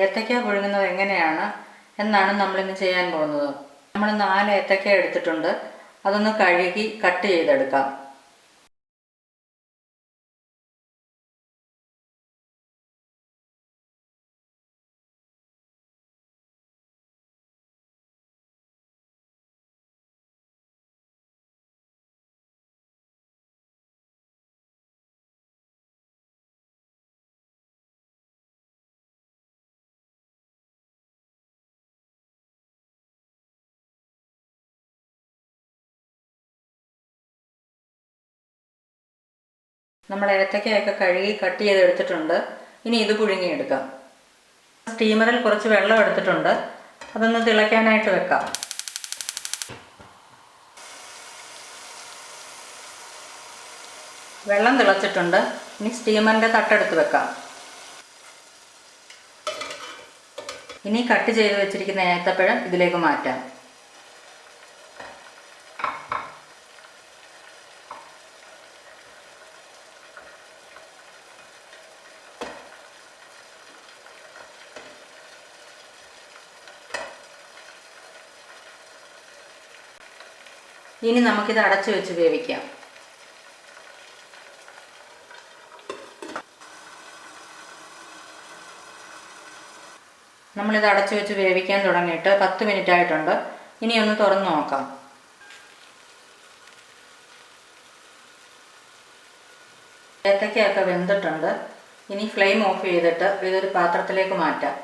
ഏത്തയ്ക്ക പുഴുങ്ങുന്നത് എങ്ങനെയാണ് എന്നാണ് നമ്മളിന്ന് ചെയ്യാൻ പോകുന്നത്. നമ്മൾ 4 ഏത്തയ്ക്ക എടുത്തിട്ടുണ്ട്. അതൊന്ന് കഴുകി കട്ട് ചെയ്തെടുക്കാം. നമ്മൾ ഏത്തയ്ക്കയൊക്കെ കഴുകി കട്ട് ചെയ്തെടുത്തിട്ടുണ്ട്. ഇനി ഇത് പുഴുങ്ങിയെടുക്കാം. സ്റ്റീമറിൽ കുറച്ച് വെള്ളം എടുത്തിട്ടുണ്ട്. അതൊന്ന് തിളയ്ക്കാനായിട്ട് വെക്കാം. വെള്ളം തിളച്ചിട്ടുണ്ട്. ഇനി സ്റ്റീമറിൻ്റെ തട്ടെടുത്ത് വെക്കാം. ഇനി കട്ട് ചെയ്ത് വെച്ചിരിക്കുന്ന ഏത്തപ്പഴം ഇതിലേക്ക് മാറ്റാം. ഇനി നമുക്കിത് അടച്ചു വെച്ച് വേവിക്കാം. നമ്മളിത് അടച്ചു വെച്ച് വേവിക്കാൻ തുടങ്ങിയിട്ട് 10 മിനിറ്റ് ആയിട്ടുണ്ട്. ഇനി ഒന്ന് തുറന്നു നോക്കാം. ഏത്തയ്ക്കയൊക്കെ വെന്തിട്ടുണ്ട്. ഇനി ഫ്ലെയിം ഓഫ് ചെയ്തിട്ട് ഇതൊരു പാത്രത്തിലേക്ക് മാറ്റാം.